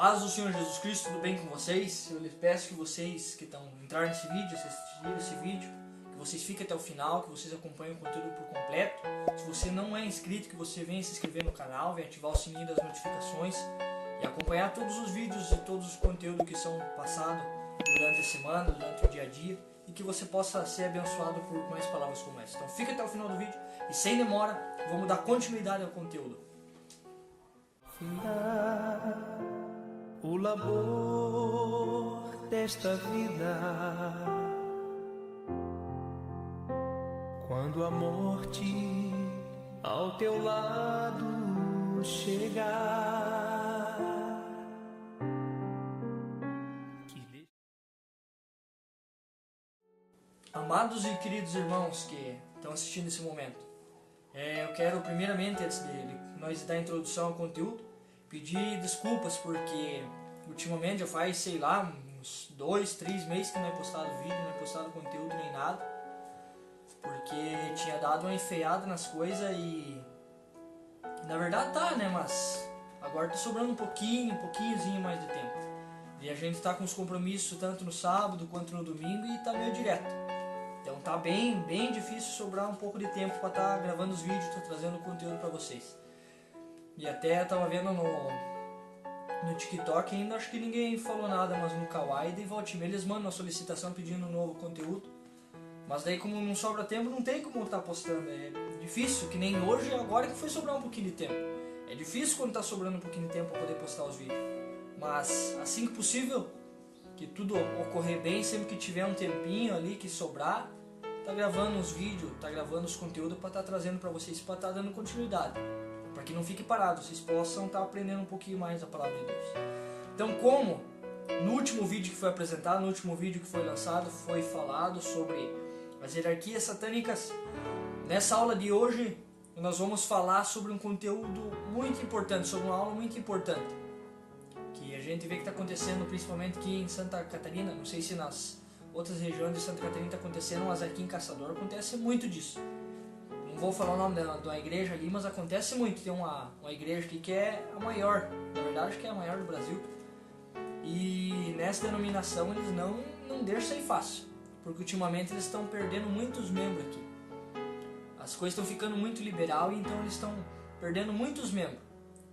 Paz do Senhor Jesus Cristo, tudo bem com vocês? Eu lhes peço que vocês que estão entrando nesse vídeo, assistiram esse vídeo, que vocês fiquem até o final, que vocês acompanhem o conteúdo por completo. Se você não é inscrito, que você venha se inscrever no canal, venha ativar o sininho das notificações e acompanhar todos os vídeos e todos os conteúdos que são passados durante a semana, durante o dia a dia, e que você possa ser abençoado por mais palavras como essa. Então fica até o final do vídeo e sem demora, vamos dar continuidade ao conteúdo. O labor desta vida, quando a morte ao teu lado chegar. Amados e queridos irmãos que estão assistindo esse momento, eu quero primeiramente, antes de nós dar a introdução ao conteúdo, pedir desculpas porque ultimamente já faz, sei lá, uns 2, 3 meses que não é postado vídeo, não é postado conteúdo nem nada, porque tinha dado uma enfeiada nas coisas e na verdade tá, né, mas agora tá sobrando um pouquinhozinho mais de tempo. E a gente tá com os compromissos tanto no sábado quanto no domingo e tá meio direto. Então tá bem difícil sobrar um pouco de tempo para estar gravando os vídeos, tá trazendo conteúdo para vocês. E até eu tava vendo no TikTok ainda, acho que ninguém falou nada, mas no Kawaii, daí volta e meia eles mandam uma solicitação pedindo um novo conteúdo. Mas daí como não sobra tempo, não tem como estar postando. É difícil, que nem hoje, agora que foi sobrar um pouquinho de tempo. É difícil quando tá sobrando um pouquinho de tempo para poder postar os vídeos. Mas assim que possível, que tudo ocorrer bem, sempre que tiver um tempinho ali que sobrar, tá gravando os vídeos, tá gravando os conteúdos para estar trazendo para vocês, para estar dando continuidade. Para que não fique parado, vocês possam estar aprendendo um pouquinho mais da palavra de Deus. Então, como no último vídeo que foi apresentado, no último vídeo que foi lançado, foi falado sobre as hierarquias satânicas, nessa aula de hoje nós vamos falar sobre um conteúdo muito importante, sobre uma aula muito importante, que a gente vê que está acontecendo principalmente aqui em Santa Catarina. Não sei se nas outras regiões de Santa Catarina está acontecendo, mas aqui em Caçador acontece muito disso. Não vou falar o nome da igreja ali, mas acontece muito. Tem uma igreja aqui que é a maior, na verdade acho que é a maior do Brasil. E nessa denominação eles não deixam sair fácil, porque ultimamente eles estão perdendo muitos membros aqui. As coisas estão ficando muito liberal, então eles estão perdendo muitos membros.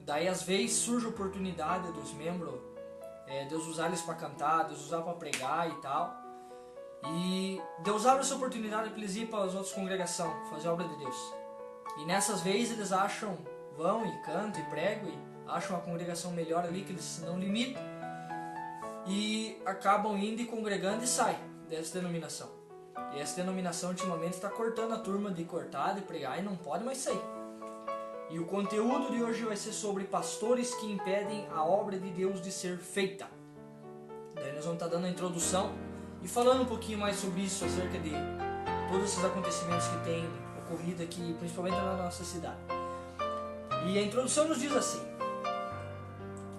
Daí às vezes surge a oportunidade dos membros, Deus usar eles para cantar, Deus usar para pregar e tal. E Deus abre essa oportunidade para eles ir para as outras congregações, fazer a obra de Deus. E nessas vezes eles vão e cantam e pregam e acham uma congregação melhor ali, que eles não limitam. E acabam indo e congregando e saem dessa denominação. E essa denominação ultimamente está cortando a turma de cortar, de pregar e não pode mais sair. E o conteúdo de hoje vai ser sobre pastores que impedem a obra de Deus de ser feita. Daí nós vamos estar dando a introdução e falando um pouquinho mais sobre isso, acerca de todos esses acontecimentos que têm ocorrido aqui, principalmente na nossa cidade. E a introdução nos diz assim: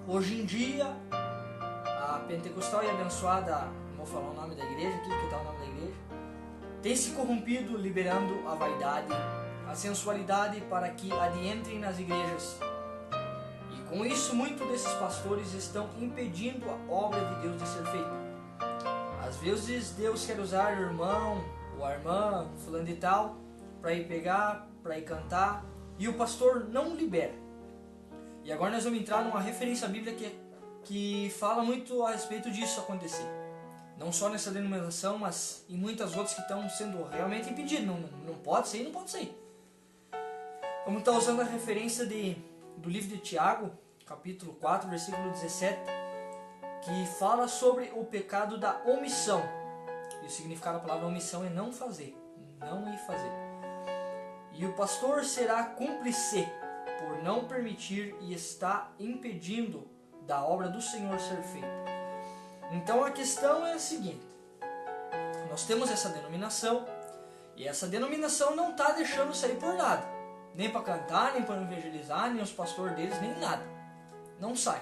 hoje em dia, a pentecostal e abençoada, não vou falar o nome da igreja aqui, que está o nome da igreja, tem se corrompido, liberando a vaidade, a sensualidade para que adentrem nas igrejas. E com isso, muitos desses pastores estão impedindo a obra de Deus de ser feita. Às vezes Deus quer usar o irmão ou a irmã, fulano de tal, para ir pegar, para ir cantar, e o pastor não libera. E agora nós vamos entrar numa referência bíblica que fala muito a respeito disso acontecer. Não só nessa denominação, mas em muitas outras que estão sendo realmente impedidas. Não pode sair, não pode sair. Vamos estar usando a referência do livro de Tiago, capítulo 4, versículo 17, que fala sobre o pecado da omissão. E o significado da palavra omissão é não fazer, não ir fazer. E o pastor será cúmplice por não permitir e está impedindo da obra do Senhor ser feita. Então a questão é a seguinte: nós temos essa denominação, e essa denominação não está deixando sair por nada, nem para cantar, nem para evangelizar, nem os pastores deles, nem nada. Não sai.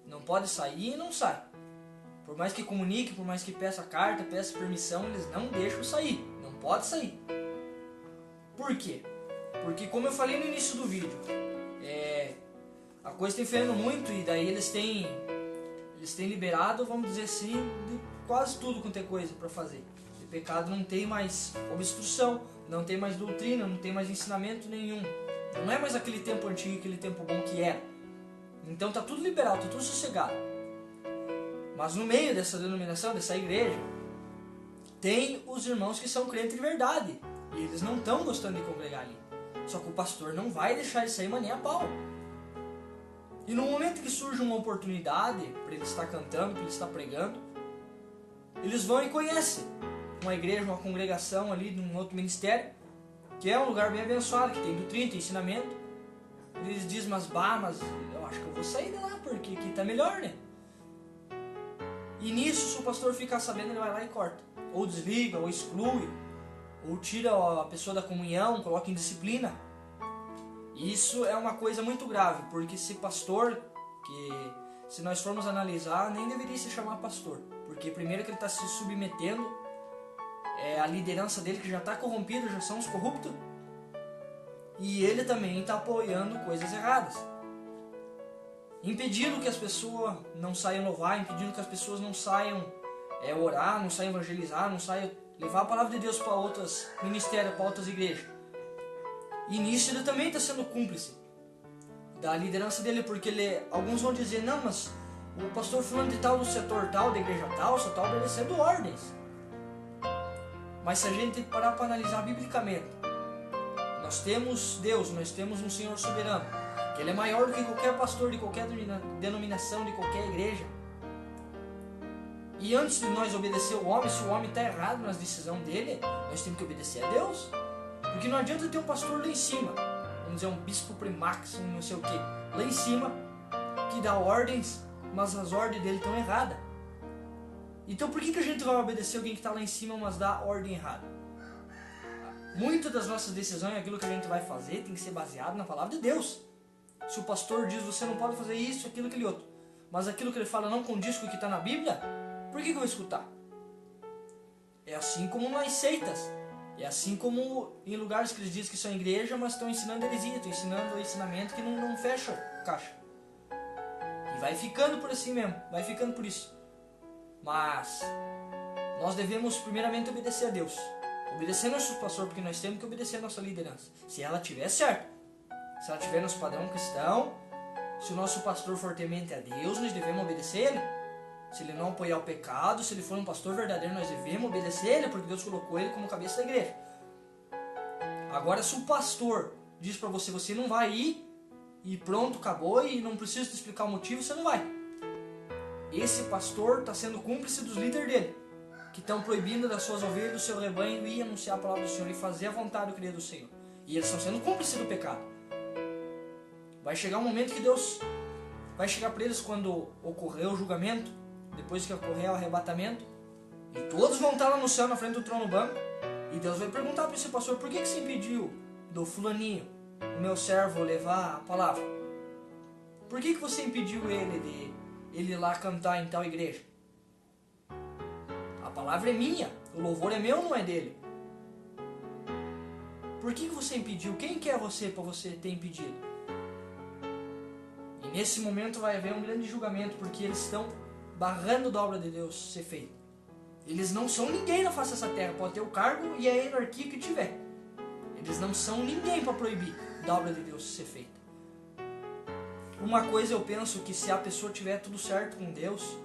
Não pode sair e não sai. Por mais que comunique, por mais que peça carta, peça permissão, eles não deixam sair. Não pode sair. Por quê? Porque, como eu falei no início do vídeo, a coisa está enferrando muito, e daí eles têm eles têm liberado, vamos dizer assim, de quase tudo quanto é coisa para fazer. O pecado não tem mais obstrução, não tem mais doutrina, não tem mais ensinamento nenhum. Não é mais aquele tempo antigo, aquele tempo bom que era. Então tá tudo liberado, tá tudo sossegado. Mas no meio dessa denominação, dessa igreja, tem os irmãos que são crentes de verdade. E eles não estão gostando de congregar ali. Só que o pastor não vai deixar isso aí mané a pau. E no momento que surge uma oportunidade para ele estar cantando, para ele estar pregando, eles vão e conhecem uma igreja, uma congregação ali de um outro ministério, que é um lugar bem abençoado, que tem doutrina, tem ensinamento. Eles dizem, mas eu acho que eu vou sair de lá, porque aqui tá melhor, né? E nisso, se o pastor ficar sabendo, ele vai lá e corta. Ou desliga, ou exclui, ou tira a pessoa da comunhão, coloca em disciplina. Isso é uma coisa muito grave, porque esse pastor, que se nós formos analisar, nem deveria se chamar pastor. Porque primeiro que ele está se submetendo, a liderança dele que já está corrompida, já são os corruptos, e ele também está apoiando coisas erradas. Impedindo que as pessoas não saiam louvar, impedindo que as pessoas não saiam orar, não saiam evangelizar, não saiam levar a palavra de Deus para outros ministérios, para outras igrejas. E nisso ele também está sendo cúmplice da liderança dele, porque alguns vão dizer, não, mas o pastor fulano de tal, do setor tal, da igreja tal, só está obedecendo ordens. Mas se a gente parar para analisar biblicamente, nós temos Deus, nós temos um Senhor soberano, que Ele é maior do que qualquer pastor de qualquer denominação, de qualquer igreja. E antes de nós obedecer o homem, se o homem está errado nas decisões dele, nós temos que obedecer a Deus. Porque não adianta ter um pastor lá em cima, vamos dizer, um bispo primax, um não sei o que, lá em cima, que dá ordens, mas as ordens dele estão erradas. Então por que a gente vai obedecer alguém que está lá em cima, mas dá ordem errada? Muitas das nossas decisões, aquilo que a gente vai fazer, tem que ser baseado na palavra de Deus. Se o pastor diz, você não pode fazer isso, aquilo, aquele outro, mas aquilo que ele fala não condiz com o que está na Bíblia, por que eu vou escutar? É assim como nas seitas. É assim como em lugares que eles dizem que são igreja, mas estão ensinando heresia, estão ensinando ensinamento que não fecha caixa. E vai ficando por assim mesmo, vai ficando por isso. Mas nós devemos primeiramente obedecer a Deus. Obedecer nosso pastor, porque nós temos que obedecer a nossa liderança. Se ela estiver certa, se ela tiver nosso padrão cristão, se o nosso pastor for temente a Deus, nós devemos obedecer ele. Se ele não apoiar o pecado, se ele for um pastor verdadeiro, nós devemos obedecer ele, porque Deus colocou ele como cabeça da igreja. Agora, se o pastor diz para você, você não vai ir, e pronto, acabou, e não precisa te explicar o motivo, você não vai. Esse pastor está sendo cúmplice dos líderes dele, que estão proibindo das suas ovelhas, do seu rebanho, ir anunciar a palavra do Senhor e fazer a vontade do querido do Senhor. E eles estão sendo cúmplices do pecado. Vai chegar um momento que Deus vai chegar para eles quando ocorrer o julgamento, depois que ocorrer o arrebatamento, e todos vão estar lá no céu, na frente do trono branco, e Deus vai perguntar para esse pastor, por que você impediu do fulaninho, o meu servo, levar a palavra? Por que você impediu ele ir lá cantar em tal igreja? A palavra é minha, o louvor é meu, não é dele. Por que você impediu? Quem que é você para você ter impedido? E nesse momento vai haver um grande julgamento, porque eles estão barrando da obra de Deus ser feita. Eles não são ninguém na face dessa terra, pode ter o cargo e a hierarquia que tiver. Eles não são ninguém para proibir da obra de Deus ser feita. Uma coisa eu penso, que se a pessoa tiver tudo certo com Deus,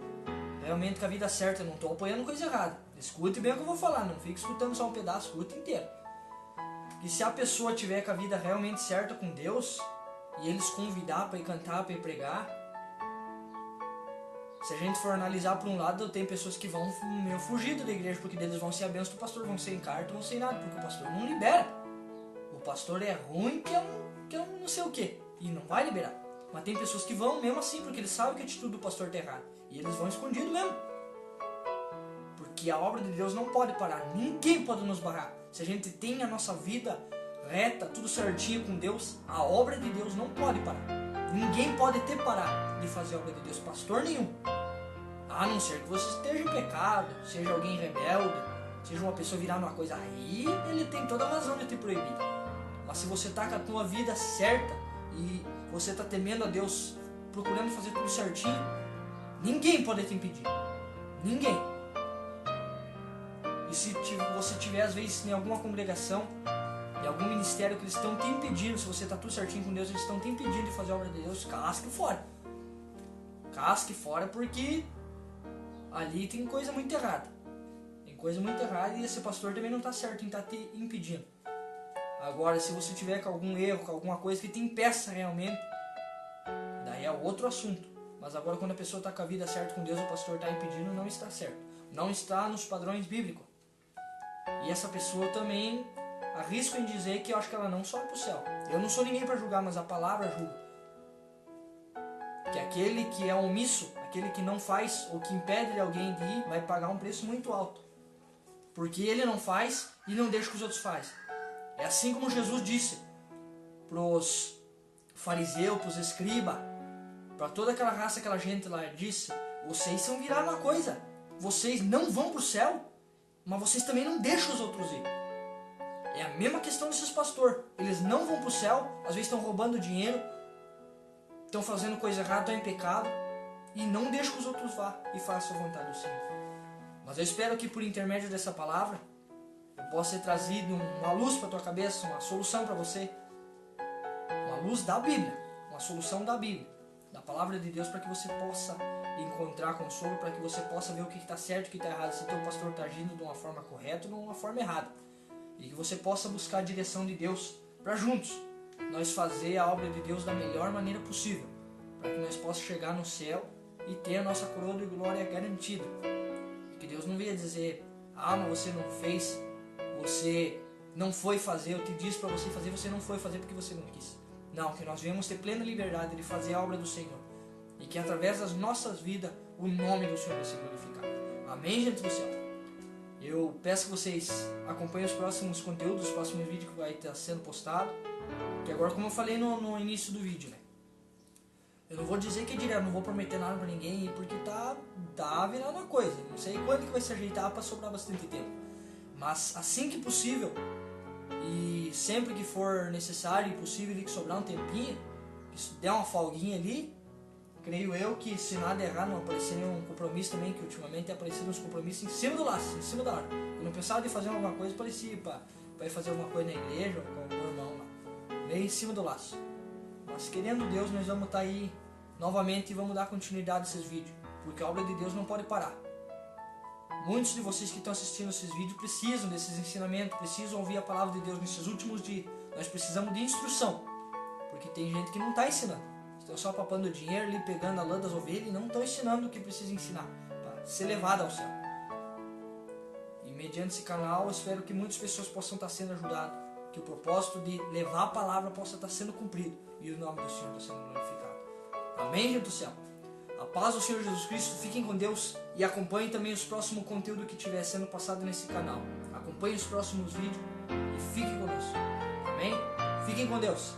realmente com a vida certa, eu não estou apoiando coisa errada. Escute bem o que eu vou falar, não fique escutando só um pedaço, escute inteiro. Que se a pessoa tiver com a vida realmente certa com Deus, e eles convidar para ir cantar, para ir pregar, se a gente for analisar por um lado, tem pessoas que vão meio fugido da igreja, porque eles vão ser a bênção do pastor, vão ser em carta, vão ser em nada, porque o pastor não libera. O pastor é ruim, que é um não sei o que, e não vai liberar. Mas tem pessoas que vão mesmo assim, porque eles sabem que a atitude do pastor está errada, e eles vão escondido mesmo. Porque a obra de Deus não pode parar, ninguém pode nos barrar. Se a gente tem a nossa vida reta, tudo certinho com Deus, a obra de Deus não pode parar. Ninguém pode ter parado de fazer a obra de Deus, pastor nenhum. A não ser que você esteja em pecado, seja alguém rebelde, seja uma pessoa virar uma coisa, aí ele tem toda a razão de te proibir. Mas se você está com a tua vida certa e você está temendo a Deus, procurando fazer tudo certinho, Ninguém pode te impedir. Ninguém. E se você tiver, às vezes, em alguma congregação, em algum ministério que eles estão te impedindo, se você está tudo certinho com Deus, eles estão te impedindo de fazer a obra de Deus, casque fora. Casque fora, porque ali tem coisa muito errada. Tem coisa muito errada e esse pastor também não está certo em estar te impedindo. Agora, se você tiver com algum erro, com alguma coisa que te impeça realmente, daí é outro assunto. Mas agora, quando a pessoa está com a vida certa com Deus, o pastor está impedindo, não está certo. Não está nos padrões bíblicos. E essa pessoa também, arrisco em dizer que eu acho que ela não sobe para o céu. Eu não sou ninguém para julgar, mas a palavra julga. Que aquele que é omisso, aquele que não faz ou que impede alguém de ir, vai pagar um preço muito alto. Porque ele não faz e não deixa que os outros façam. É assim como Jesus disse para os fariseus, para os escribas, para toda aquela raça, aquela gente lá, disse: vocês são virar uma coisa, vocês não vão para o céu, mas vocês também não deixam os outros ir. É a mesma questão desses pastores. Eles não vão para o céu, às vezes estão roubando dinheiro, estão fazendo coisa errada, estão em pecado, e não deixam que os outros vá e façam a vontade do Senhor. Mas eu espero que por intermédio dessa palavra, eu possa ter trazido uma luz para a tua cabeça, uma solução para você. Uma luz da Bíblia, uma solução da Bíblia, da palavra de Deus, para que você possa encontrar consolo, para que você possa ver o que está certo e o que está errado, se teu pastor está agindo de uma forma correta ou de uma forma errada. E que você possa buscar a direção de Deus para juntos nós fazer a obra de Deus da melhor maneira possível, para que nós possamos chegar no céu e ter a nossa coroa de glória garantida. E que Deus não venha dizer: ah, mas você não fez, você não foi fazer, eu te disse para você fazer, você não foi fazer porque você não quis. Não, que nós venhamos ter plena liberdade de fazer a obra do Senhor. E que através das nossas vidas, o nome do Senhor vai ser glorificado. Amém, gente do céu? Eu peço que vocês acompanhem os próximos conteúdos, os próximos vídeos que vai estar sendo postado. Que agora, como eu falei no início do vídeo, né? Eu não vou dizer que é direto, não vou prometer nada pra ninguém, porque tá virando uma coisa. Não sei quando que vai se ajeitar para sobrar bastante tempo. Mas assim que possível, e sempre que for necessário e possível que sobrar um tempinho, que se der uma folguinha ali, creio eu que se nada errar, não aparecer nenhum compromisso também, que ultimamente tem aparecido uns compromissos em cima do laço, em cima da hora. Eu não pensava de fazer alguma coisa, parecia para ir fazer alguma coisa na igreja, ou com o meu irmão lá. Meio em cima do laço. Mas querendo Deus, nós vamos estar aí novamente e vamos dar continuidade a esses vídeos, porque a obra de Deus não pode parar. Muitos de vocês que estão assistindo esses vídeos precisam desses ensinamentos, precisam ouvir a palavra de Deus nesses últimos dias. Nós precisamos de instrução, porque tem gente que não está ensinando. Estão só papando dinheiro ali, pegando a lã das ovelhas e não estão ensinando o que precisa ensinar para ser levado ao céu. E mediante esse canal, eu espero que muitas pessoas possam estar sendo ajudadas, que o propósito de levar a palavra possa estar sendo cumprido e o nome do Senhor está sendo glorificado. Amém, gente do céu? A paz do Senhor Jesus Cristo, fiquem com Deus e acompanhem também os próximos conteúdos que estiver sendo passado nesse canal. Acompanhem os próximos vídeos e fiquem conosco. Amém? Fiquem com Deus.